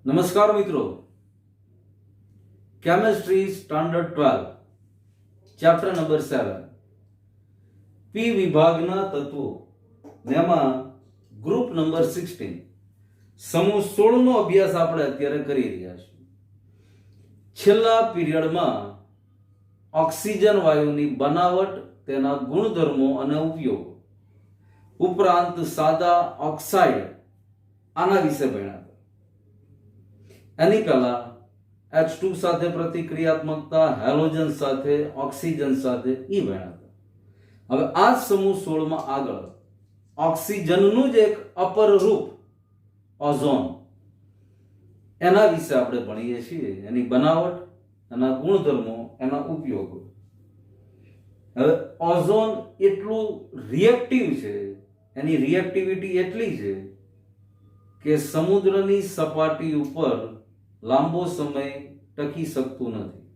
નમસ્કાર મિત્રો, chemistry standard 12 chapter number 7 પી વિભાગના તત્વો જેમાં ગ્રુપ નંબર 16 સમૂહ 16 નો અભ્યાસ આપણે અત્યારે કરી રહ્યા છીએ. છેલ્લા પીરિયડમાં ઓક્સિજન વાયુની બનાવટ, તેના ગુણધર્મો અને ઉપયોગ ઉપરાંત સાદા ઓક્સાઇડ આના વિશે ભણ્યા. એની પહેલા H2 સાથે પ્રતિક્રિયાત્મકતા, હેલોજન સાથે, ઓક્સિજન સાથે ભણ્યા હતા. હવે આ સમૂહ 16 માં આગળ ઓક્સિજનનું જ એક અપર રૂપ ઓઝોન, એના વિશે આપણે ભણીએ છીએ. એની બનાવટ, એના ગુણધર્મો, એના ઉપયોગો. હવે ઓઝોન એટલું રિએક્ટિવ છે, એની રિએક્ટિવિટી એટલી છે કે સમુદ્રની સપાટી ઉપર લાંબો સમય ટકી શકતું નથી.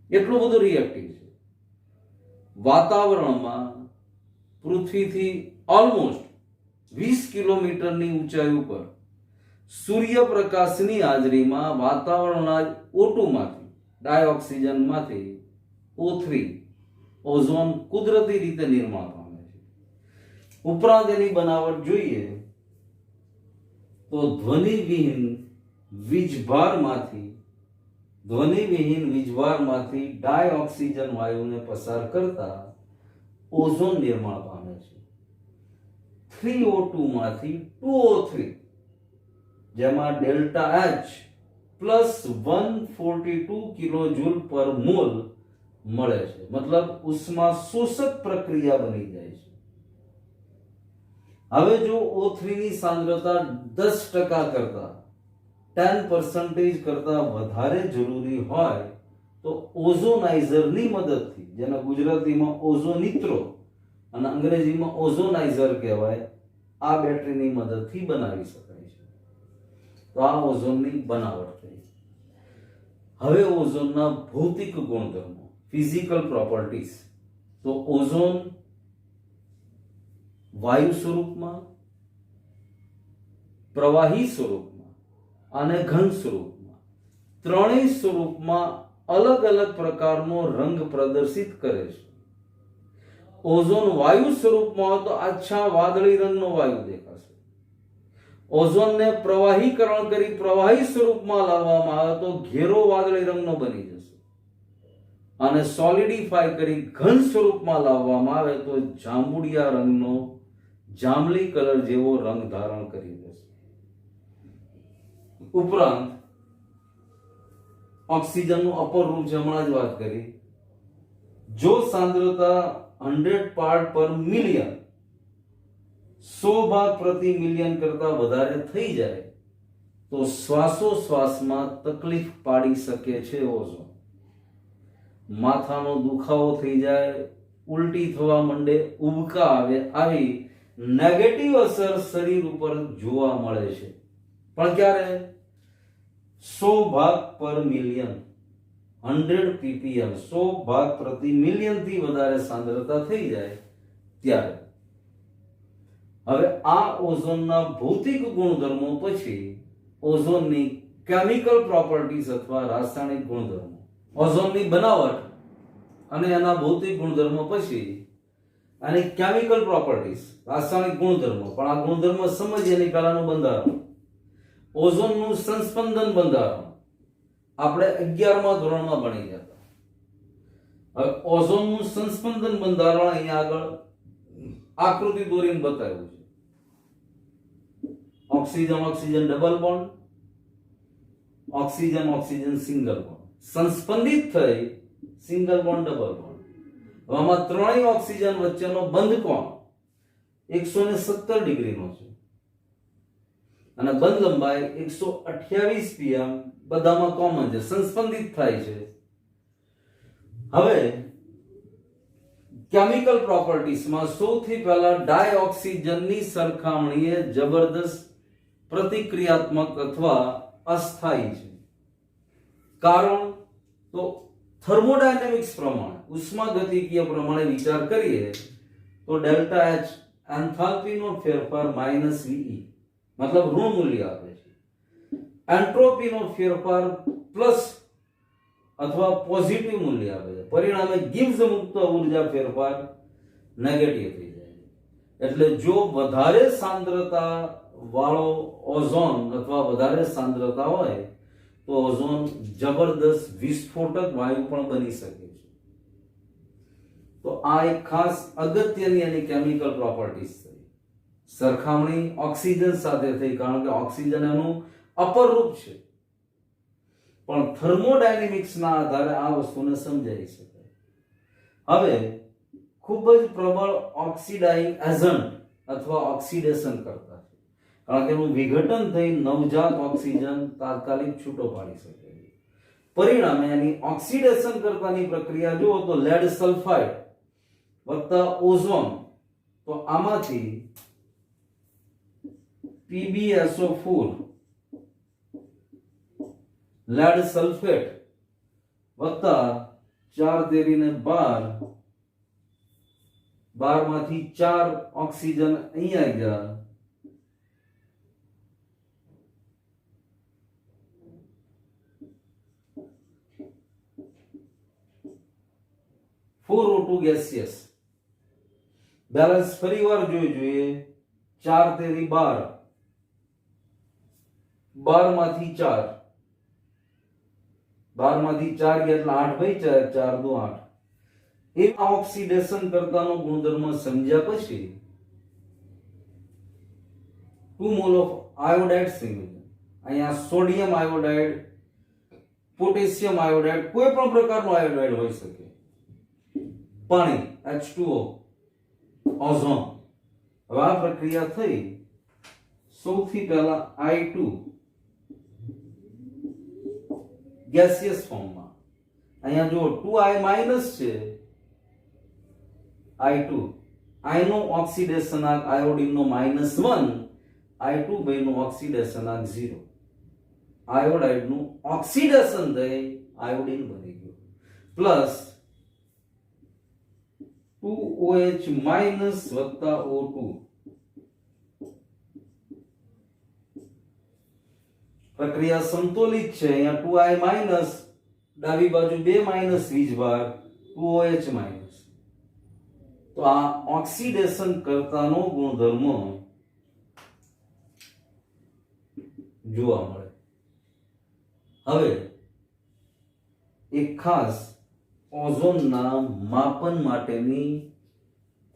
એટલું બધું રિએક્ટિવ છે. વાતાવરણમાં પૃથ્વીથી ઓલમોસ્ટ 20 કિલોમીટરની ઊંચાઈ ઉપર સૂર્યપ્રકાશની હાજરીમાં વાતાવરણના O2માંથી, ડાયોક્સિજનમાંથી O3 ઓઝોન કુદરતી રીતે નિર્માણ પામે છે. ઉપરાંત એની બનાવટ જોઈએ તો ધ્વનિવિહીન વીજભારમાંથી ડાયોક્સિજન વાયુને પસાર કરતા ઓઝોન નિર્માણ પામે છે. 3O2 માંથી 2O3, જેમાં ડેલ્ટા H પ્લસ 142 કિલોજૂલ પર મોલ મળે છે. મતલબ ઉષ્મા શોષક પ્રક્રિયા બની જાય છે. હવે જો O3 ની સાંદ્રતા 10% કરતા 10% કરતા વધારે જરૂરી હોય તો ઓઝોનાઇઝરની મદદથી, જેને ગુજરાતીમાં ઓઝોનિત્રો અને અંગ્રેજીમાં ઓઝોનાઇઝર કહેવાય, આ બેટરીની મદદથી બનાવી શકાય છે. તો આ ઓઝોનની બનાવટ થઈ. હવે ઓઝોનના ભૌતિક ગુણધર્મો, ફિઝિકલ પ્રોપર્ટીઝ. તો ઓઝોન વાયુ સ્વરૂપમાં, પ્રવાહી સ્વરૂપમાં અને ઘન સ્વરૂપમાં, ત્રણેય સ્વરૂપમાં અલગ અલગ પ્રકારનો રંગ પ્રદર્શિત કરે છે. ઓઝોન વાયુ સ્વરૂપમાં હોય તો આછા વાદળી રંગનો વાયુ દેખાશે. ઓઝોનને પ્રવાહીકરણ કરી પ્રવાહી સ્વરૂપમાં લાવવામાં આવે તો ઘેરો વાદળી રંગનો બની જશે. અને સોલિડિફાય કરી ઘન સ્વરૂપમાં લાવવામાં આવે તો જાંબુડિયા રંગનો, જાંબલી કલર જેવો રંગ ધારણ કરી દેશે. ઉપરાંત ઓક્સિજનનું અપર રૂપ છે, હમણાં જ વાત કરી. જો સાંદ્રતા 100 પાર્ટ પર મિલિયન, 100 ભાગ પ્રતિ મિલિયન કરતા વધારે થઈ જાય તો શ્વાસોશ્વાસમાં તકલીફ પાડી શકે છે ઓઝોન. માથાનો દુખાવો થઈ જાય, ઉલટી થવા માંડે, ઉબકા આવે, આવી નેગેટિવ અસર શરીર ઉપર જોવા મળે છે. પણ ક્યારે? 100 ભાગ પર મિલિયન, 100 ppm, 100 ભાગ પ્રતિ મિલિયન થી વધારે સાંદ્રતા થઈ જાય ત્યારે. હવે આ ઓઝોનના ભૌતિક ગુણધર્મો પછી ઓઝોનની કેમિકલ પ્રોપર્ટીઝ અથવા રાસાયણિક ગુણધર્મો. ઓઝોનની બનાવટ અને એના ભૌતિક ગુણધર્મો પછી અને કેમિકલ પ્રોપર્ટીઝ, રાસાયણિક ગુણધર્મો. પણ આ ગુણધર્મો સમજીએ એની પહેલાનું બંધારણ. ઓઝોનનું સંસ્પંદન બંધારણ આપણે 11મા ધોરણમાં ભણી ગયા હતા. હવે ઓઝોનનું સંસ્પંદન બંધારણ અહીંયા આગળ આકૃતિ દોરીને બતાવ્યું છે. Oxygen oxygen double bond, oxygen oxygen single bond, સંસ્પંદિત થઈ સિંગલ બોન્ડ, ડબલ બોન્ડ. આમાં ત્રણેય ઓક્સિજન વચ્ચેનો બંધ કોણ 117 ડિગ્રીનો છે અને બંધ લંબાઈ 128 pm બધામાં કોમન છે, સંસ્પંદિત થાય છે. હવે કેમિકલ પ્રોપર્ટીઝમાં સૌથી પહેલા ડાયોક્સિજનની સરખામણીએ જબરદસ્ત પ્રતિક્રિયાત્મક અથવા અસ્થાયી છે. કારણ તો થર્મોડાયનેમિક્સ પ્રમાણે, ઉષ્માગતિકીય પ્રમાણે વિચાર કરીએ તો ડેલ્ટા H એન્થાલ્પીનો ફેરફાર -VE, મતલબ ઋણ મૂલ્ય આપે છે. એન્ટ્રોપીનો ફેરફાર પ્લસ અથવા પોઝિટિવ મૂલ્ય આપે છે, પરિણામે ગિબ્સ મુક્ત ઉર્જા ફેરફાર નેગેટિવ થઈ જાય છે. એટલે જો વધારે સાંદ્રતા વાળો ઓઝોન અથવા વધારે સાંદ્રતા હોય તો ઓઝોન જબરદસ્ત વિસ્ફોટક વાયુ પણ બની શકે છે. તો આ એક ખાસ અગત્યની એની કેમિકલ પ્રોપર્ટીઝ થઈ. સરખામણી ઓક્સિજન સાથે થઈ, કારણ કે ઓક્સિજન એનું અપર રૂપ છે, પણ થર્મોડાયનેમિક્સના આધારે આ વસ્તુને સમજાવી શકાય. હવે ખૂબ જ પ્રબળ ઓક્સિડાઇઝિંગ એજન્ટ અથવા ઓક્સિડેશન કરતા છે, કારણ કે એનું વિઘટન થઈ નવજાત ઓક્સિજન તાત્કાલિક છૂટો પાડી શકે છે. પરિણામે એની ઓક્સિડેશન કરતાની પ્રક્રિયા જુઓ તો લેડ સલ્ફાઇડ વત્તા ઓઝોન, તો આમાંથી PbSO4 લેડ સલ્ફેટ વત્તા 4 તેરીને 12, 12 માંથી 4 ઓક્સિજન અહીંયા ગયા, 4O2 ગેસિયસ. બેલેન્સ ફરીવાર જોઈએ, 4 તેરી 12, 12 માંથી 4, 12 માંથી 4 ગયા એટલે 8 ભાઈ 4, 4 દુ 8. એ ઓક્સિડેશન કરતાનો ગુણધર્મ સમજ્યા પછી 2 મોલ ઓફ આયોડાઇડ સંયોજન, અહીંયા સોડિયમ આયોડાઇડ, પોટેશિયમ આયોડાઇડ, કોઈ પણ પ્રકારનો આયોડાઇડ હોઈ શકે, પાણી H2O, ઓઝોન. હવે આ પ્રક્રિયા થઈ સૌથી પહેલા I2 ગેસિયસ ફોર્મમાં, અહીંયા જો 2I માઇનસ છે, I2 I નો ઓક્સિડેશનાંક આયોડિનનો -1, I2 2 નો ઓક્સિડેશનાંક 0. આયોડાઇડનું ઓક્સિડેશન થઈ આયોડિન બની ગયું, પ્લસ 2OH માઇનસ વત્તા O2. પ્રક્રિયા સંતુલિત છે, અહીંયા 2I માઇનસ, ડાબી બાજુ 2 માઇનસ વીજભાર, 2OH માઇનસ. તો આ ઓક્સિડેશન કરતાનો ગુણધર્મ જોવા મળે. હવે એક ખાસ ઓઝોનના માપન માટેની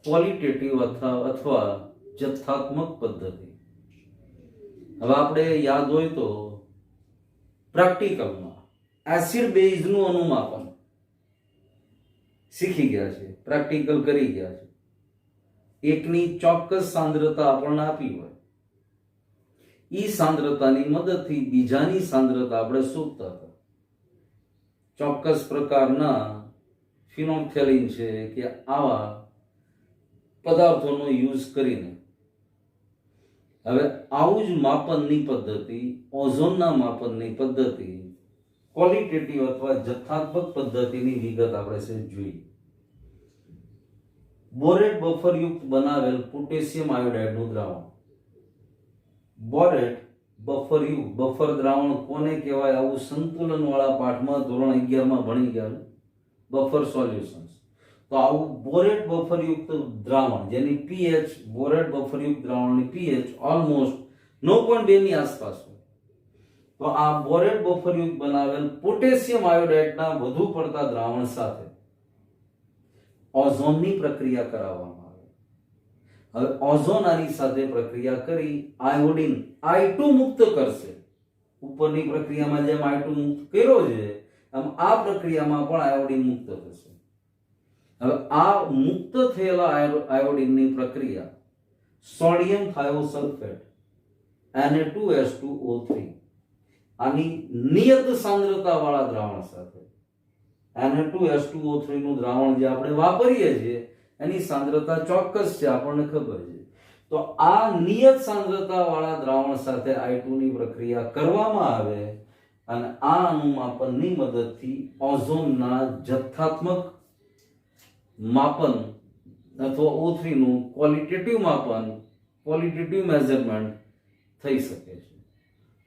ક્વોલિટેટિવ અથવા જથ્થાત્મક પદ્ધતિ. હવે આપણે યાદ હોય તો પ્રેક્ટિકલમાં એસિડ બેઝનું અનુમાપન શીખી ગયા છે, પ્રેક્ટિકલ કરી ગયા છે. એકની ચોક્કસ સાંદ્રતા આપણને આપી હોય, ઈ સાંદ્રતાની મદદથી બીજાની સાંદ્રતા આપણે શોધતા હતા. ચોક્કસ પ્રકારના ફિનોલ્ફથેલિન છે કે આવા પદાર્થોનો યુઝ કરીને. હવે આવું જ માપનની પદ્ધતિ, ઓઝોનના માપનની પદ્ધતિ, ક્વોલિટેટિવ અથવા જથ્થાત્મક પદ્ધતિની વિગત આપણે છે જોઈએ. બોરેટ બફર યુક્ત બનાવેલ પોટેશિયમ આયોડાઇડનું દ્રાવણ. બોરેટ બફર યુક્ત, બફર દ્રાવણ કોને કહેવાય? આવું સંતુલન વાળા પાઠમાં ધોરણ 11 માં ભણી ગયા, બફર સોલ્યુશન્સ. તો આવું બોરેટ બફર યુક્ત દ્રાવણ જેની pH, બોરેટ બફર યુક્ત દ્રાવણની pH ઓલમોસ્ટ 9.2 ની આસપાસ હોય, તો આ બોરેટ બફર યુક્ત બનાવેલ પોટેશિયમ આયોડાઇડના વધુ પડતા દ્રાવણ સાથે ઓઝોનની પ્રક્રિયા કરાવવામાં આવે. હવે ઓઝોન આની સાથે પ્રક્રિયા કરી આયોડિન I2 મુક્ત કરશે. ઉપરની પ્રક્રિયામાં જેમ I2 મુક્ત કર્યો છે એમ આ પ્રક્રિયામાં પણ આયોડિન મુક્ત થશે. હવે આ મુક્ત થયેલા આયોડિનની પ્રક્રિયા સોડિયમ થાયોસલ્ફેટ Na2H2O3 આની નિયત સાંદ્રતા વાળા દ્રાવણ સાથે, Na2H2O3 નું દ્રાવણ જે આપણે વાપરીએ છીએ એની સાંદ્રતા ચોક્કસ છે, આપણને ખબર છે. તો આ નિયત સાંદ્રતા વાળા દ્રાવણ સાથે I2 ની પ્રક્રિયા કરવામાં આવે અને આ અનુમાપનની મદદથી ઓઝોનના જથ્થાત્મક માપન અથવા O3 નું ક્વોલિટેટિવ માપન, ક્વોલિટેટિવ મેઝરમેન્ટ થઈ શકે છે.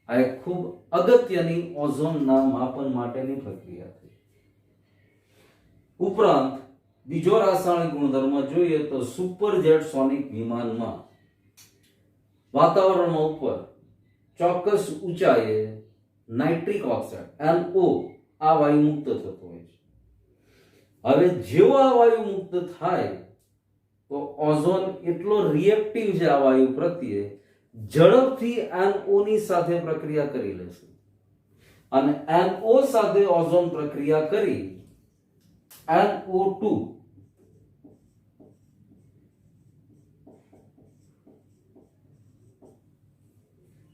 આ એક ખૂબ અગત્યની ઓઝોનના માપન માટેની પ્રક્રિયા થઈ. ઉપરાંત બીજો રાસાયણિક ગુણધર્મ જોઈએ તો સુપરજેટસોનિક વિમાનમાં વાતાવરણમાં ઉપર ચોક્કસ ઊંચાઈએ નાઇટ્રિક ઓક્સાઇડ NO આ વાયુ મુક્ત થતો હોય છે. હવે જેવો આ વાયુ મુક્ત થાય તો ઓઝોન એટલો રિએક્ટિવ છે આ વાયુ પ્રત્યે, ઝડપથી NO ની સાથે પ્રક્રિયા કરી લેશે અને NO સાથે ઓઝોન પ્રક્રિયા કરી NO2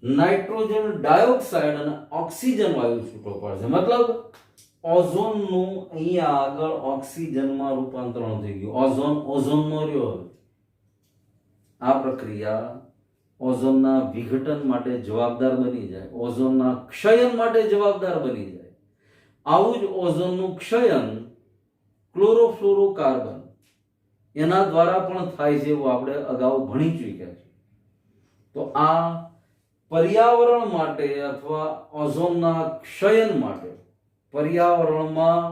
નાઇટ્રોજન ડાયોક્સાઇડ અને ઓક્સિજન વાયુ છૂટો પડશે. મતલબ ઓઝોનનું અહીંયા આગળ ઓક્સિજનમાં રૂપાંતરણ થઈ ગયું. ઓઝોનનો રહ્યો. આ પ્રક્રિયા ઓઝોનના વિઘટન માટે જવાબદાર બની જાય, ઓઝોનના ક્ષયન માટે જવાબદાર બની જાય. આવું જ ઓઝોનનું ક્ષયન ક્લોરોફ્લોરોકાર્બન એના દ્વારા પણ થાય છે, એવું આપણે અગાઉ ભણી ચૂક્યા છે. તો આ પર્યાવરણ માટે અથવા ઓઝોનના ક્ષયન માટે પર્યાવરણમાં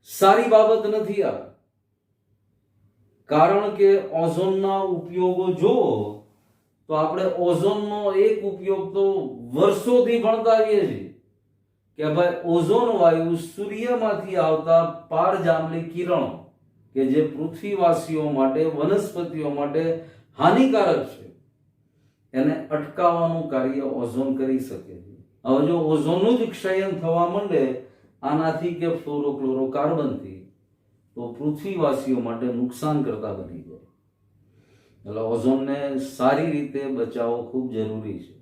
સારી બાબત નથી આ. કારણ કે ઓઝોનના ઉપયોગો જુઓ તો આપણે ઓઝોનનો એક ઉપયોગ તો વર્ષોથી ભણતા આવીએ છીએ કે ભાઈ ઓઝોન વાયુ સૂર્યમાંથી આવતા પારજાંબલી કિરણો કે જે પૃથ્વીવાસીઓ માટે, વનસ્પતિઓ માટે હાનિકારક છે, એને અટકાવવાનું કાર્ય ઓઝોન કરી શકે છે. હવે જો ઓઝોનનું જ ક્ષયન થવા માંડે આનાથી કે ફ્લોરોક્લોરોકાર્બનથી, તો પૃથ્વીવાસીઓ માટે નુકસાન કરતા બની જાય. એટલે ઓઝોનને સારી રીતે બચાવવો ખૂબ જરૂરી છે.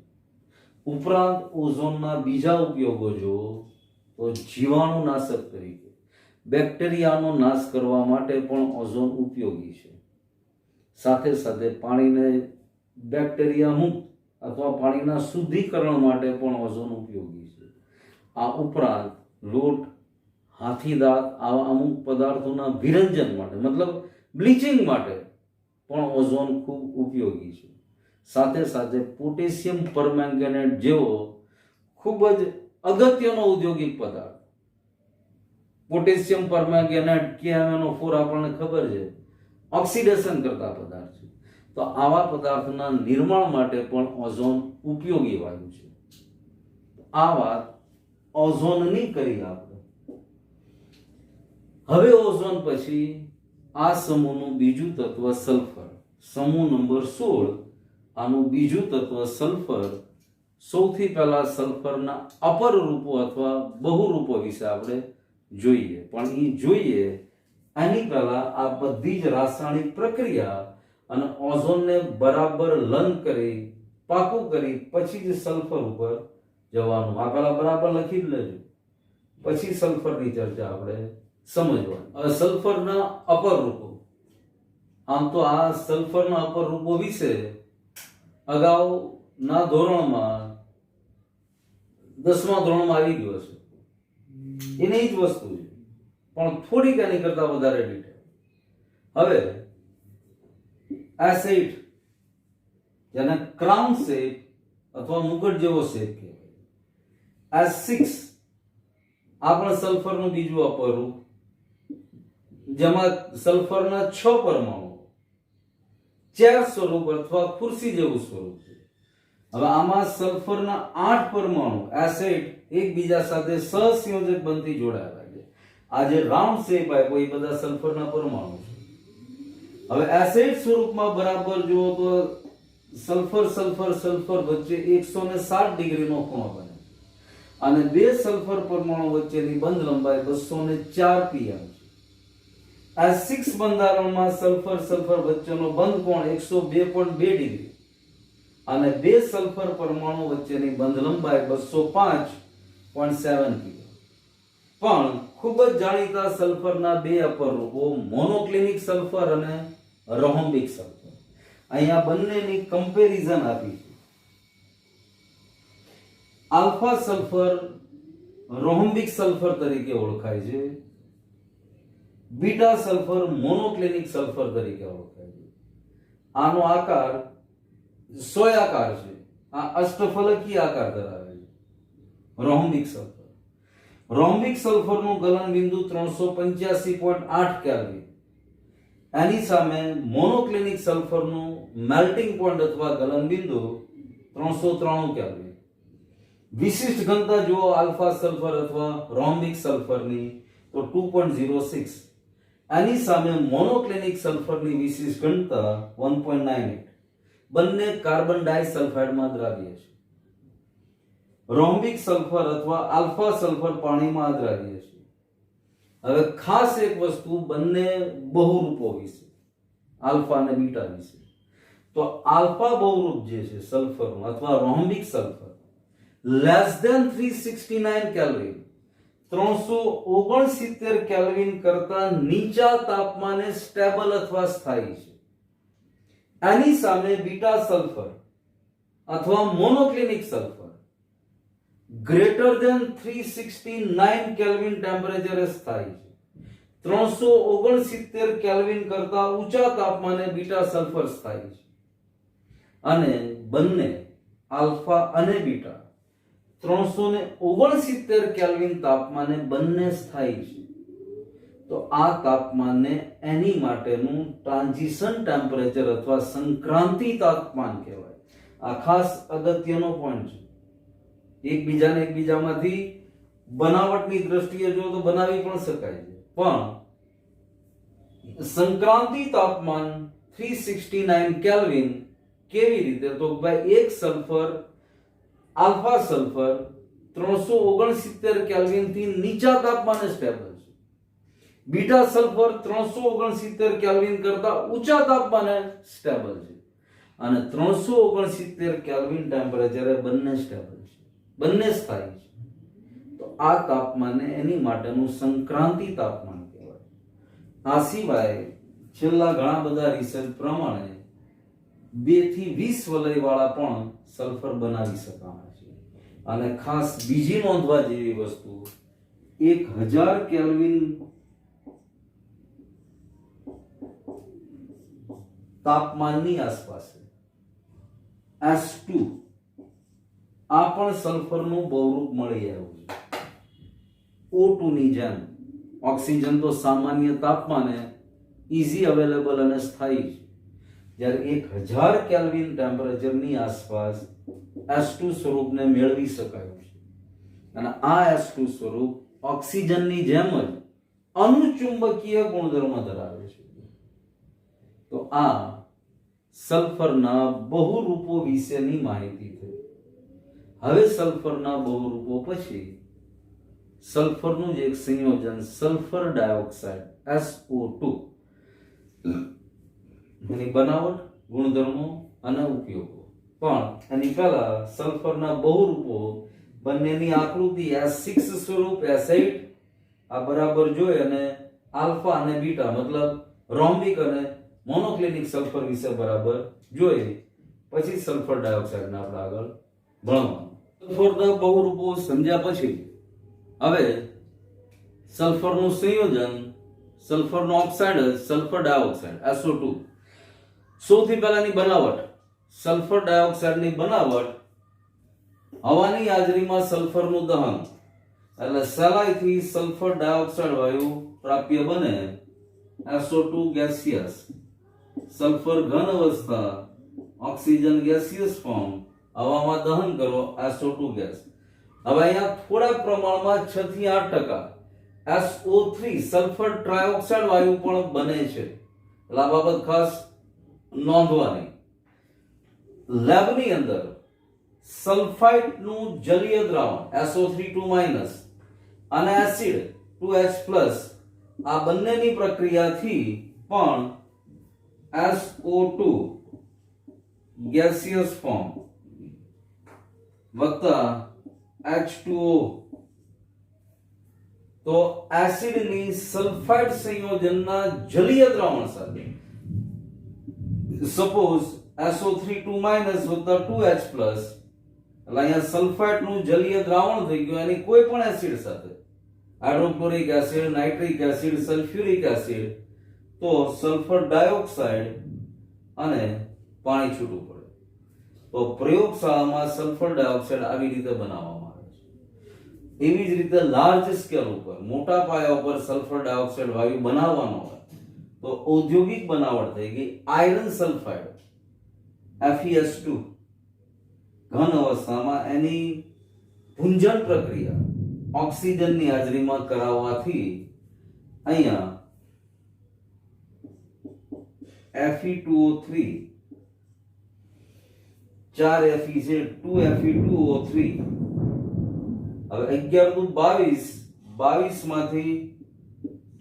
ઉપરાંત ઓઝોનના બીજા ઉપયોગો જો તો જીવાણુનાશક તરીકે બેક્ટેરિયાનો નાશ કરવા માટે પણ ઓઝોન ઉપયોગી છે. સાથે સાથે પાણીને બેક્ટેરિયા મુક્ત અથવા પાણીના શુદ્ધિકરણ માટે પણ ઓઝોન ઉપયોગી છે. આ ઉપરાંત લોટ, હાથીદાંત આવા અમુક પદાર્થોના વિરંજન માટે મતલબ બ્લીચિંગ માટે પણ ઓઝોન ખૂબ ઉપયોગી છે. સાથે સાથે પોટેશિયમ પરમેંગેનેટ જેવો ખૂબ જ અગત્યનો ઔદ્યોગિક પદાર્થ, પોટેશિયમ પરમેંગેનેટ KMnO4 આપણને ખબર છે, ઓક્સિડેશન કરતા પદાર્થ છે. તો આવા પદાર્થના નિર્માણ માટે પણ ઓઝોન ઉપયોગી વાયુ છે. આ વાત ઓઝોનની કરી આપણે. હવે ઓઝોન પછી આ સમૂહનું બીજું તત્વ સલ્ફર, સમૂહ નંબર 16. આનું બીજું તત્વ સલ્ફર. સૌથી પહેલા સલ્ફરના અપર રૂપો અથવા બહુરૂપો વિશે આપણે જોઈએ. પણ એ જોઈએ એની પહેલા આ બધી જ રાસાયણિક પ્રક્રિયા અને ઓઝોનને બરાબર લર્ન કરી, પાકું કરી પછી જ સલ્ફર ઉપર જવાનું. આ પહેલા બરાબર લખી જ લેજો, પછી સલ્ફરની ચર્ચા આપણે સમજવાની. સલ્ફરના અપર રૂપો. આમ તો આ સલ્ફરના અપર રૂપો વિશે અગાઉના ધોરણમાં 10મા ધોરણમાં આવી ગયો છે. એની જ વસ્તુ છે, પણ થોડીક એની કરતા વધારે ડિટેલ. હવે એસિડ, જેને ક્રાઉન શેપ અથવા મુકટ જેવો શેપ કહેવાય, S6 આ પણ સલ્ફરનું બીજું અપર રૂપ, જેમાં સલ્ફરના 6 પરમાણુ ચેર સ્વરૂપ અથવા ખુરશી જેવું સ્વરૂપ છે. હવે આમાં સલ્ફરના 8 પરમાણુ એસિડ એકબીજા સાથે સહસંયોજક બનથી જોડાયેલા છે. આ જે રાઉન્ડ શેપ આપ્યો એ બધા સલ્ફરના પરમાણુ છે. હવે એસિડ સ્વરૂપમાં બરાબર જુઓ તો સલ્ફર સલ્ફર સલ્ફર વચ્ચે 160 ડિગ્રીનો ખૂણો બને અને બે સલ્ફર પરમાણુ વચ્ચેની બંધ લંબાઈ 204 pm છે. S6 બંધારણમાં સલ્ફર સલ્ફર વચ્ચેનો બંધ કોણ 102.2 ડિગ્રી અને બે સલ્ફર પરમાણુ વચ્ચેની બંધ લંબાઈ 205.7 pm. પણ ખૂબ જ જાણીતા સલ્ફરના બે અપર રૂપો મોનોક્લિનિક સલ્ફર અને રોહોમ્બિક સલ્ફર. અહીંયા બંનેની કમ્પેરિઝન આપી છે. આલ્ફા સલ્ફર રોહોમ્બિક સલ્ફર તરીકે ઓળખાય છે, બીટા સલ્ફર મોનોક્લિનિક સલ્ફર તરીકે ઓળખાય છે. આનો આકાર સોયાકાર છે આ અષ્ટફલકી આકાર ધરાવે છે, રોમ્બિક સલ્ફર. રોમ્બિક સલ્ફરનું ગલન બિંદુ 385.8 કેલ્વિન. એની સામે મોનોક્લિનિક સલ્ફરનું મેલ્ટિંગ પોઈન્ટ અથવા ગલન બિંદુ 393 કેલ્વિન. વિશિષ્ટ ઘનતા જુઓ આલ્ફા સલ્ફર અથવા રોમ્બિક સલ્ફરની તો 2.06. આની સામે મોનોક્લિનિક સલ્ફરની વિશિષ્ટ ઘનતા 1.98. બંને કાર્બન ડાઇસલ્ફાઇડમાં દ્રાવ્ય છે. રોમ્બિક સલ્ફર અથવા આલ્ફા સલ્ફર પાણીમાં દ્રાવ્ય છે. હવે ખાસ એક વસ્તુ બંને બહુરૂપો વિશે, આલ્ફા અને બીટા વિશે. તો આલ્ફા બહુરૂપ જે છે સલ્ફરનું અથવા rhombic sulphur less than 369 kelvin, 369 kelvin કરતા નીચા તાપમાને સ્ટેબલ અથવા સ્થાયી છે. આની સામે બીટા સલ્ફર અથવા મોનોક્લિનિક સલ્ફર ગ્રેટર ધેન 369 કેલ્વિન ટેમ્પરેચરે સ્થાયી છે. 369 કેલ્વિન કરતા ઊંચા તાપમાને બીટા સલ્ફર સ્થાયી છે. અને બંને આલ્ફા અને બીટા 369 કેલ્વિન તાપમાને બંને સ્થાયી છે. તો આ તાપમાનને એની માટેનું ટ્રાન્ઝિશન ટેમ્પરેચર અથવા સંક્રાંતિ તાપમાન કહેવાય. આ ખાસ અગત્યનો પોઈન્ટ છે. એકબીજામાંથી બનાવટની દ્રષ્ટિએ જો તો બનાવી પણ શકાય છે, પણ સંક્રાંતિ તાપમાન 369 કેલ્વિન કેવી રીતે? તો ભાઈ એક સલ્ફર આલ્ફા સલ્ફર 369 કેલ્વિન થી નીચા તાપમાને સ્ટેબલ છે. બીટા સલ્ફર 369 કેલ્વિન કરતા ઊંચા તાપમાને સ્ટેબલ છે. અને 369 કેલ્વિન ટેમ્પરેચરે બંને સ્ટેબલ છે, બંને સ્થાયી છે. તો આ તાપમાનને એની માટેનું સંક્રાંતિ તાપમાન કહેવાય. આ સિવાય છેલ્લા ઘણા બધા રિસર્ચ પ્રમાણે 2 થી 20 વલય વાળા પણ સલ્ફર બનાવી શકાય છે. અને ખાસ બીજી નોંધવા જેવી વસ્તુ 1000 કેલ્વિન તાપમાનની આસપાસ S2 આ પણ સલ્ફરનું બહુરૂપ મળી આવ્યું છે. O2 ની જેમ ઓક્સિજન તો સામાન્ય તાપમાને ઈઝી અવેલેબલ અને સ્થાયી છે, જ્યારે 1000 કેલ્વિન ટેમ્પરેચરની આસપાસ S2 સ્વરૂપને મેળવી શકાયું છે. અને આ S2 સ્વરૂપ ઓક્સિજનની જેમ જ અનુચુંબકીય ગુણધર્મ ધરાવે છે. તો આ સલ્ફરના બહુરૂપો વિશેની માહિતી થઈ. હવે સલ્ફરના બહુરૂપો પછી સલ્ફરનું જે એક સંયોજન સલ્ફર ડાયોક્સાઇડ SO2 એની બનાવટ, ગુણધર્મો અને ઉપયોગો. પણ એની પહેલા સલ્ફરના બહુરૂપો બંનેની આકૃતિ S6 સ્વરૂપ S8 આ બરાબર જોઈ અને આલ્ફા અને બીટા મતલબ રોમ્બિક અને મોનોક્લિનિક સલ્ફર વિશે બરાબર જોઈ પછી સલ્ફર ડાયોક્સાઇડને આપણે આગળ ભણવાનું. સલ્ફરના બહુરૂપો સમજ્યા પછી હવે સલ્ફરનું સંયોજન સલ્ફરનો ઓક્સાઇડ સલ્ફર ડાયોક્સાઇડ SO2. સૌથી પહેલાની બનાવટ સલ્ફર ડાયોક્સાઇડની બનાવટ હવાની હાજરીમાં સલ્ફરનું દહન એટલે સહેલાઈથી સલ્ફર ડાયોક્સાઇડ વાયુ પ્રાપ્ય બને SO2 ગેસિયસ, સલ્ફર ઘન અવસ્થા, ઓક્સિજન ગેસિયસ ફોર્મ, હવામાં દહન કરો SO2 ગેસ. હવે અહીંયા થોડા પ્રમાણમાં 6 થી 8% SO3 સલ્ફર ટ્રાયોક્સાઇડ વાયુ પણ બને છે. એટલે આ બાબત ખાસ નોંધવાની. લેબની અંદર સલ્ફાઇડનું જલીય દ્રાવણ SO3 અને એસિડ 2H+ આ બંનેની પ્રક્રિયાથી પણ SO2 ગેસિયસ ફોર્મ વત્તા H2O તો એસિડની સલ્ફાઇડ સંયોજનના જલીય દ્રાવણ સાથે સપોઝ SO3 વત્તા 2H+, એટલે અહીંયા સલ્ફાઇડનું જલીય દ્રાવણ થઈ ગયું એની કોઈ પણ એસિડ સાથે, hydrochloric acid, nitric acid, sulphuric acid, તો સલ્ફર ડાયોક્સાઇડ અને પાણી છૂટું પડે. તો પ્રયોગશાળામાં સલ્ફર ડાયોક્સાઇડ આવી રીતે બનાવવામાં આવે છે। એવી જ રીતે લાર્જ સ્કેલ ઉપર મોટા પાયા ઉપર સલ્ફર ડાયોક્સાઇડ વાયુ બનાવવાનો હોય તો ઔદ્યોગિક બનાવટ થઈ ગઈ આયર્ન સલ્ફાઇડ FeS2 ઘન અવસ્થામાં એની ભુંજન પ્રક્રિયા ઓક્સિજનની હાજરીમાં કરાવવાથી અહીંયા Fe2O3 4 Fe છે 2 Fe2O3 હવે 11 દુ 22 માંથી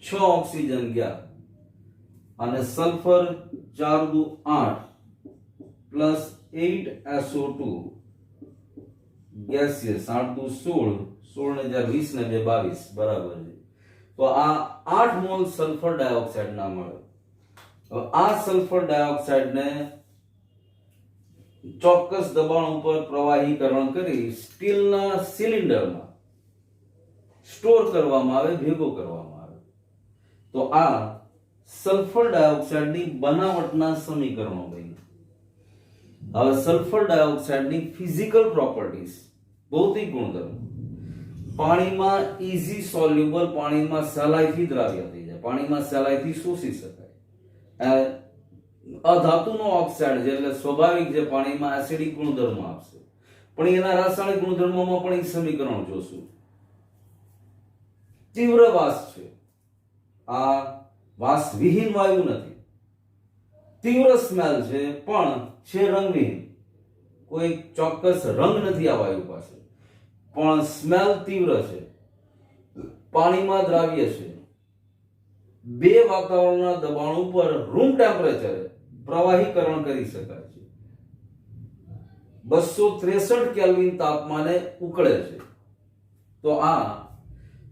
6 ઓક્સિજન ગયા અને સલ્ફર 4 દુ 8 પ્લસ 8 SO2 ગેસિયસ 8 દુ 16 16 ને 20 ને 2 22 બરાબર છે। તો આ 8 મોલ સલ્ફર ડાયોક્સાઇડ ના મળે। હવે આ સલ્ફર ડાયોક્સાઇડ ને ચોક્કસ દબાણ ઉપર પ્રવાહીકરણ કરી સ્ટીલના સિલિન્ડરમાં સ્ટોર કરવામાં આવે, ભેગો કરવામાં આવે। તો આ સલ્ફર ડાયોક્સાઇડની બનાવટના સમીકરણો બન્યા। હવે સલ્ફર ડાયોક્સાઇડની ફિઝિકલ પ્રોપર્ટીઝ, ભૌતિક ગુણધર્મો, પાણીમાં ઈઝી સોલ્યુબલ, પાણીમાં સહેલાઈથી દ્રાવ્ય થઈ જાય, પાણીમાં સહેલાઈથી શોષી શકાય। અધાતુનો ઓક્સાઇડ છે એટલે સ્વાભાવિક છે પાણીમાં એસિડિક ગુણધર્મો આપશે, પણ એના રાસાયણિક ગુણધર્મોમાં પણ એક સમીકરણ જોશું। તીવ્ર વાસ છે, આ વાસ વિહીન વાયુ નથી। તીવ્ર સ્મેલ છે પણ છે રંગવિહીન, કોઈ ચોક્કસ રંગ નથી આ વાયુ પાસે, પણ સ્મેલ તીવ્ર છે। પાણીમાં દ્રાવ્ય છે, બે વાતાવરણના દબાણ ઉપર રૂમ ટેમ્પરેચરે પ્રવાહીકરણ કરી શકાય છે, 263 કેલ્વિન તાપમાને ઉકળે છે। તો આ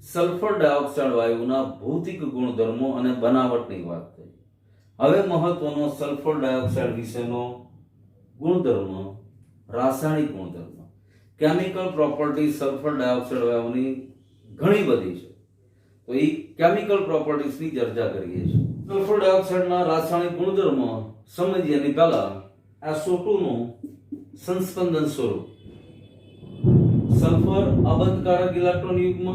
સલ્ફર ડાયોક્સાઇડ વાયુના ભૌતિક ગુણધર્મો અને બનાવટની વાત થઈ। હવે મહત્વનો સલ્ફર ડાયોક્સાઇડ વિશેનો ગુણધર્મ, રાસાયણિક ગુણધર્મ, કેમિકલ પ્રોપર્ટી સલ્ફર ડાયોક્સાઇડ વાયુની ઘણી બધી છે, તો એ કેમિકલ પ્રોપર્ટીઝની ચર્ચા કરીએ છીએ। સલ્ફર ડાયોક્સાઇડના રાસાયણિક ગુણધર્મો સમજીએ એની પહેલા SO2 નું સંસ્પંદન સ્વરૂપ। સલ્ફર અબંધકારક ઇલેક્ટ્રોન યુગ્મ,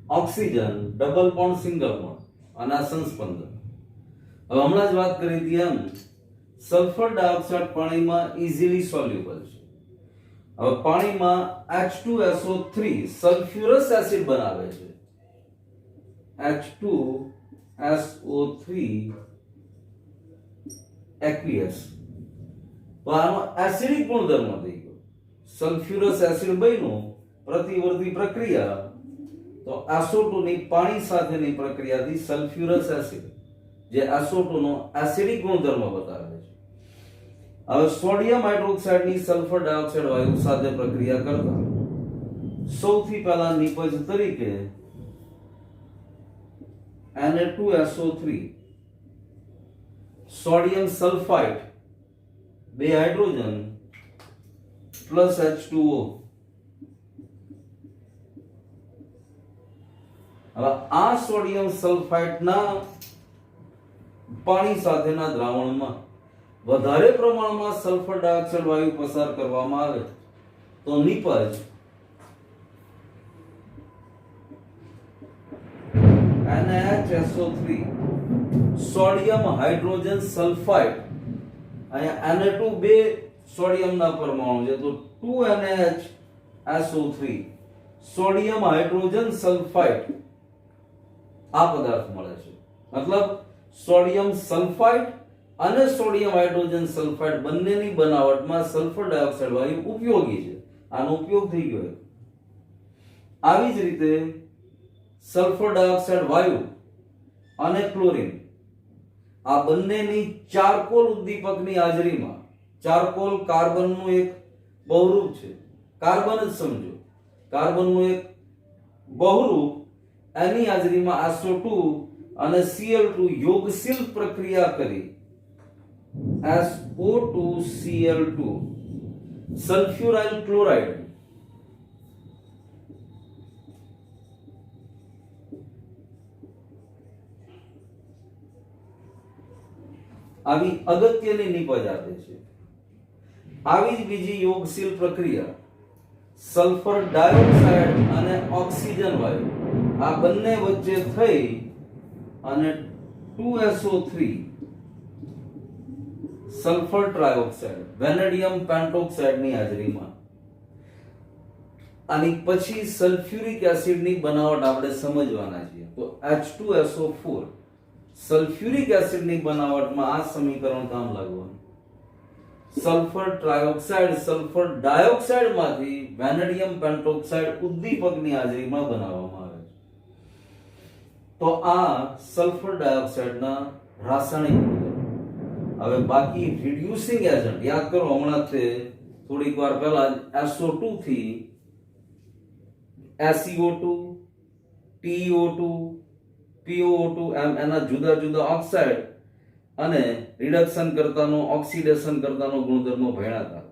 oxygen double bond single bond અને આ સંસ્પંદન। હવે હમણાં જ વાત કરી હતી એમ સલ્ફર ડાયોક્સાઇડ પાણીમાં ઇઝીલી સોલ્યુબલ છે। હવે પાણીમાં H2SO3 સલ્ફ્યુરસ એસિડ બનાવે છે, H2SO3 aqueous, તો આનો એસિડિક ગુણધર્મ થઈ ગયો, સલ્ફ્યુરસ એસિડ બન્યું, પ્રતિવર્તી પ્રક્રિયા, તો SO2 ની પાણી સાથેની પ્રક્રિયાથી સલ્ફ્યુરસ એસિડ જે SO2 નો એસિડિક ગુણધર્મ બતાવે છે। હવે સોડિયમ હાઇડ્રોક્સાઇડની સલ્ફર ડાયોક્સાઇડ વાયુ સાથે પ્રક્રિયા કરતા સૌથી પહેલા નિપજ તરીકે Na2SO3 સોડિયમ સલ્ફાઇડ, બે હાઇડ્રોજન પ્લસ H2O। હવે આ સોડિયમ સલ્ફાઇડના પાણી સાથેના દ્રાવણમાં વધારે પ્રમાણમાં સલ્ફર ડાયોક્સાઇડ વાયુ પસાર કરવામાં આવે તો નિપજ NaHSO3 સોડિયમ હાઇડ્રોજન સલ્ફાઇડ, અહીંયા Na2 બે સોડિયમના પરમાણુ છે તો 2NaHSO3 સોડિયમ હાઇડ્રોજન સલ્ફાઇડ આ પદાર્થ મળે છે। મતલબ સોડિયમ સલ્ફાઇડ અને સોડિયમ હાઇડ્રોજન સલ્ફાઇડ બંનેની બનાવટમાં સલ્ફર ડાયોક્સાઇડ વાયુ ઉપયોગી છે, આનો ઉપયોગ થઈ ગયો। આવી જ રીતે સલ્ફર ડાયોક્સાઇડ વાયુ અને ક્લોરીન આ બંનેની ચારકોલ ઉદ્દીપકની હાજરીમાં, ચારકોલ કાર્બનનું એક બહુરૂપ છે, કાર્બન જ સમજો, કાર્બનનું એક બહુરૂપ, એની હાજરીમાં SO2 અને Cl2 યોગશીલ પ્રક્રિયા કરી SO2Cl2 સલ્ફ્યુરાઇલ ક્લોરાઇડ આવી અગત્યની નિપજ આપે છે। આવી જ બીજી યોગશીલ પ્રક્રિયા સલ્ફર ડાયોક્સાઇડ અને ઓક્સિજન વાયુ આ બંને વચ્ચે થઈ અને 2SO3 સલ્ફર ટ્રાયોક્સાઇડ વેનેડિયમ પેન્ટોક્સાઇડ ની હાજરીમાં આની પછી સલ્ફ્યુરિક એસિડ ની બનાવટ આપણે સમજવાના છીએ. તો H2SO4 સલ્ફ્યુરિક એસિડ ની બનાવટમાં આ સમીકરણ કામ લાગવાનું. સલ્ફર ટ્રાયોક્સાઇડ સલ્ફર ડાયોક્સાઇડ માંથી વેનેડિયમ પેન્ટોક્સાઇડ ઉદ્દીપકની હાજરીમાં બનાવવામાં આવે છે. તો આ સલ્ફર ડાયોક્સાઇડના રાસાયણિક ગુણધર્મો. હવે બાકી રિડ્યુસિંગ એજન્ટ યાદ કરો, હમણાં તે થોડીક વાર પહેલા SO2 થી SiO2 TiO2 PoO2 એમ એના જુદા જુદા ઓક્સાઇડ અને રિડક્શન કરતાનો ઓક્સિડેશન કરતાનો ગુણધર્મો ભણ્યા હતા.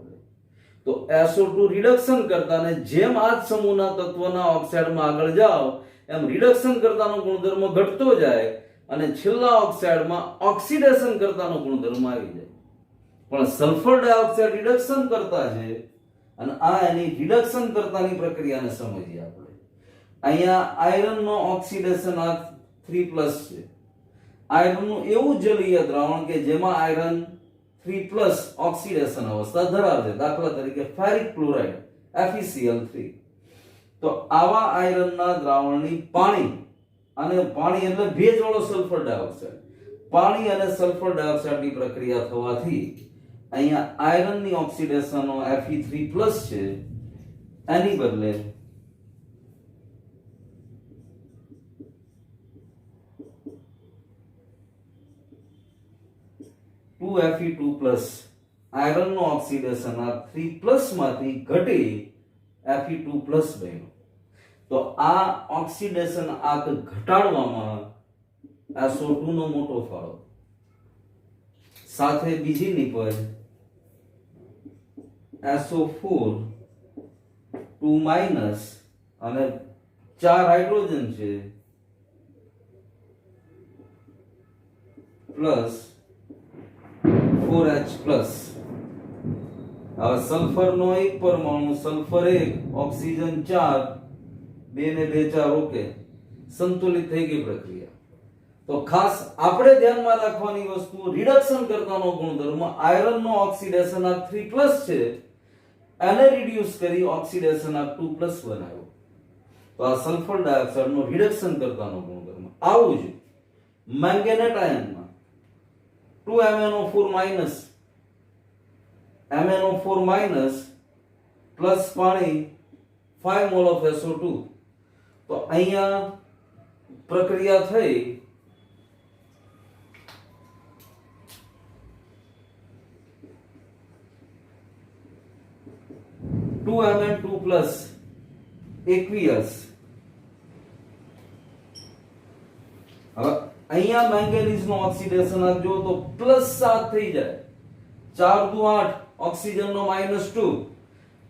તો SO2 રિડક્શન કરતાને જેમ આ જ સમૂહના તત્વના ઓક્સાઇડમાં આગળ જાઓ એમ રિડક્શન કરતાનો ગુણધર્મ ઘટતો જાય અને છેલ્લા ઓક્સાઇડમાં ઓક્સિડેશન કરતાનો ગુણધર્મ આવી જાય. પણ સલ્ફર ડાયોક્સાઇડ રિડક્શન કરતા છે અને આ એની રિડક્શન કરતાની પ્રક્રિયાને સમજીએ આપણે. અહીંયા આયરનનો ઓક્સિડેશન આ 3+ છે. આયરનનું એવું જલીય દ્રાવણ કે જેમાં આયરન 3+ ઓક્સિડેશન અવસ્થા ધરાવે છે. દાખલા તરીકે ફેરિક ક્લોરાઇડ FeCl3. તો આવા આયરનના દ્રાવણની પાણી એટલે ભેજવાળો સલ્ફર ડાયોક્સાઇડ, પાણી અને સલ્ફર ડાયોક્સાઇડની પ્રક્રિયા થવાથી અહીંયા આયરનની ઓક્સિડેશનનો Fe3+ છે એની બદલે 2Fe2+ આયરનનો ઓક્સિડેશન આ 3+ માંથી ઘટી Fe2+ બન્યો. તો આ ઓક્સિડેશન આંક ઘટાડવામાં SO2 નો મોટો ફાળો. સાથે બીજી નિપજ SO4 2- અને 4 હાઇડ્રોજન છે પ્લસ 4H+. હવે સલ્ફરનો એક પરમાણુ સલ્ફર 1 ઓક્સિજન 4 2 ને 2 4 ઓકે સંતુલિત થઈ ગઈ પ્રક્રિયા. તો ખાસ આપણે ધ્યાનમાં રાખવાની વસ્તુ રિડક્શન કરતાનો ગુણધર્મ આયરનનો ઓક્સિડેશન આ 3+ છે એને રિડ્યુસ કરી ઓક્સિડેશન આ 2+ બનાવ્યો. તો આ સલ્ફર ડાયોક્સાઇડનો રિડક્શન કરતાનો ગુણધર્મ. આવું જ મેંગેનેટ આયનમાં 2MnO4- પ્લસ પાણી 5 મોલ ઓફ SO2. તો અહીંયા પ્રક્રિયા થઈ Mn2+ aqueous. હવે અહીંયા મેંગેનીઝ નો ઓક્સિડેશન જો તો +7 થઈ જાય. 4 દુ 8 ઓક્સિજન નો -2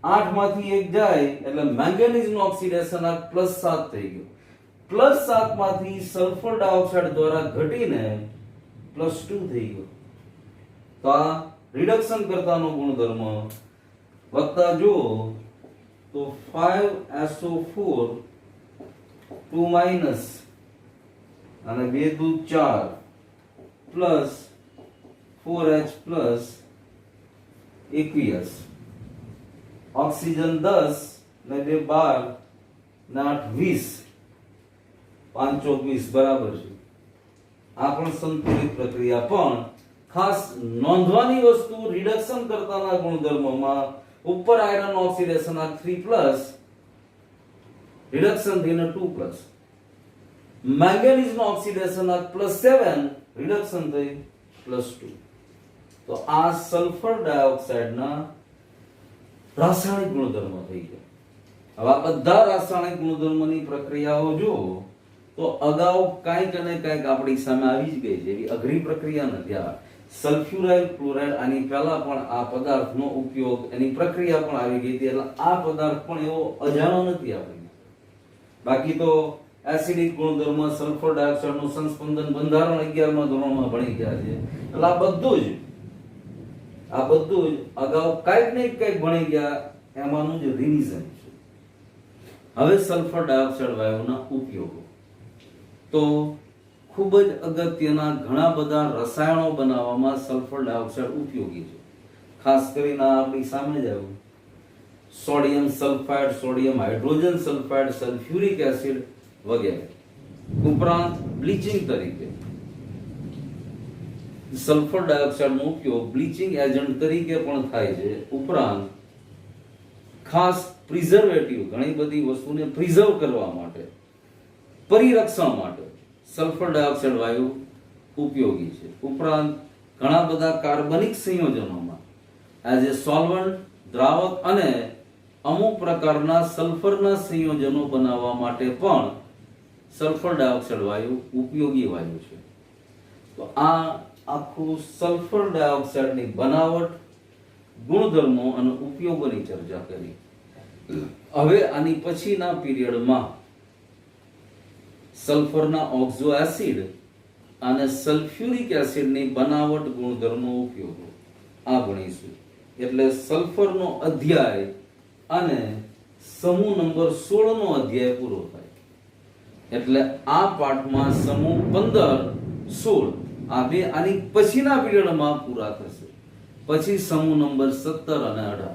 8 માંથી 1 જાય એટલે મેંગેનીઝ નું ઓક્સિડેશન આ +7 થઈ ગયું. +7 માંથી સલ્ફર ડાયોક્સાઇડ દ્વારા ઘટીને +2 થઈ ગયું. તો આ રિડક્શન કરતાનો ગુણધર્મ વત્તા જો તો 5SO4 2- અને 2 દુ 4 પ્લસ 4H+ aqueous. ઓક્સિજન 10 ને 2 12 ને 8 20 5 24 બરાબર છે. આ પણ સંતુલિત પ્રક્રિયા. પણ ખાસ નોંધવાની વસ્તુ રિડક્શન કરતાના ગુણધર્મોમાં ઉપર આયરન ઓક્સિડેશન આ 3+ રિડક્શન થઈને 2+. મેંગેનીઝ નો ઓક્સિડેશન આ +7 રિડક્શન થઈ +2. તો આ સલ્ફર ડાયોક્સાઇડના રાસાયણિક ગુણધર્મો થઈ ગયા. હવે આ બધા રાસાયણિક ગુણધર્મોની પ્રક્રિયાઓ જો તો અગાઉ કંઈક અને કંઈક આપણી સામે આવી જ ગઈ છે. એવી અઘરી પ્રક્રિયા નથી. આ સલ્ફ્યુરાઇલ ક્લોરાઇડ આની પહેલા પણ આ પદાર્થનો ઉપયોગ એની પ્રક્રિયા પણ આવી ગઈ હતી. એટલે આ પદાર્થ પણ એવો અજાણો નથી આપણને. બાકી તો એસિડિક ગુણધર્મ સલ્ફર ડાયોક્સાઇડ નું સંસ્પંદન બંધારણ 11મા ધોરણમાં ભણી ગયા છે. એટલે આ બધું જ આ બધું જ અગાઉ કાંઈક ને કંઈક ભણી ગયા એમાંનું જ રિવિઝન છે. હવે સલ્ફર ડાયોક્સાઇડ વાયુના ઉપયોગો તો ખૂબ જ અગત્યના ઘણા બધા રસાયણો બનાવવામાં સલ્ફર ડાયોક્સાઇડ ઉપયોગી છે. ખાસ કરીને આપણી સામે જ આવ્યું sodium sulphide, sodium hydrogen sulphide, sulphuric acid વગેરે. ઉપરાંત બ્લીચિંગ તરીકે સલ્ફર ડાયોક્સાઇડનો ઉપયોગ બ્લીચિંગ એજન્ટ તરીકે પણ થાય છે. ઉપરાંત ખાસ પ્રિઝર્વેટિવ ઘણી બધી વસ્તુને પ્રિઝર્વ કરવા માટે, પરિરક્ષણ માટે સલ્ફર ડાયોક્સાઇડ વાયુ ઉપયોગી છે. ઉપરાંત ઘણા બધા કાર્બનિક સંયોજનોમાં એઝ એ સોલ્વન્ટ, દ્રાવક અને અમુક પ્રકારના સલ્ફરના સંયોજનો બનાવવા માટે પણ સલ્ફર ડાયોક્સાઇડ વાયુ ઉપયોગી વાયુ છે. તો આ આખું સલ્ફર ડાયોક્સાઇડની બનાવટ, ગુણધર્મો અને ઉપયોગોની ચર્ચા કરી. હવે આની પછીના પીરિયડમાં સલ્ફરના ઓક્ઝો એસિડ અને સલ્ફ્યુરિક એસિડની બનાવટ, ગુણધર્મો, ઉપયોગો આ ભણીશું. એટલે સલ્ફરનો અધ્યાય અને સમૂહ નંબર 16 નો અધ્યાય પૂરો થાય. એટલે આ પાઠમાં સમૂહ 15, 16 આ બે આની પછીના પીરિયડમાં પૂરા થશે. પછી સમૂહ નંબર 17 અને 18.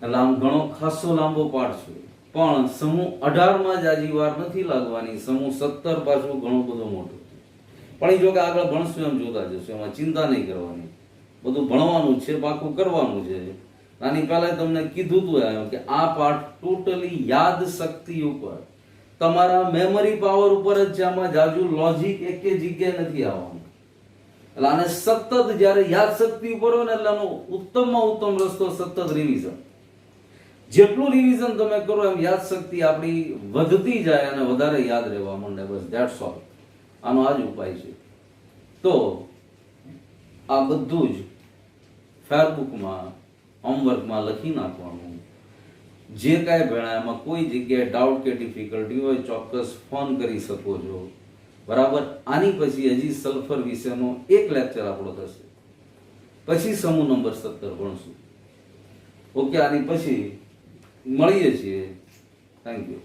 એટલે આમ ઘણો ખાસો લાંબો પાઠ છે, પણ સમૂહ 18 માં જ આજી વાર નથી લાગવાની. સમૂહ 17 પાછું ઘણો બધો મોટો છે, પણ એ જો કે આગળ ભણશું એમ જોતા જશું, એમાં ચિંતા નહીં કરવાની. બધું ભણવાનું છે, પાકું કરવાનું છે. આની પહેલા તમને કીધું હતું એમ કે આ પાઠ ટોટલી યાદ શક્તિ ઉપર, તમારા મેમરી પાવર ઉપર જ છે. આમાં જાજુ લોજિક એકે જગ્યાએ નથી આવવાનું. એટલે આને સતત જ્યારે યાદ શક્તિ ઉપર હોય ને એટલે આનો ઉત્તમમાં ઉત્તમ રસ્તો સતત રિવિઝન. જેટલું રિવિઝન તમે કરો એમ યાદ શક્તિ આપણી વધતી જાય અને વધારે યાદ રહેવા માંડે. બસ ધેટ્સ ઓલ. આનો આ જ ઉપાય છે. તો આ બધું જ ફેરબુકમાં, હોમવર્કમાં લખી નાખવાનું. જે કાંઈ ભણ્યા એમાં કોઈ જગ્યાએ ડાઉટ કે ડિફિકલ્ટી હોય ચોક્કસ ફોન કરી શકો છો. બરાબર. આની પછી હજી સલ્ફર વિશેનો એક લેક્ચર આપણો થશે, પછી સમૂહ નંબર 17 ભણશું. ઓકે, આની પછી મળીએ છીએ. Thank you.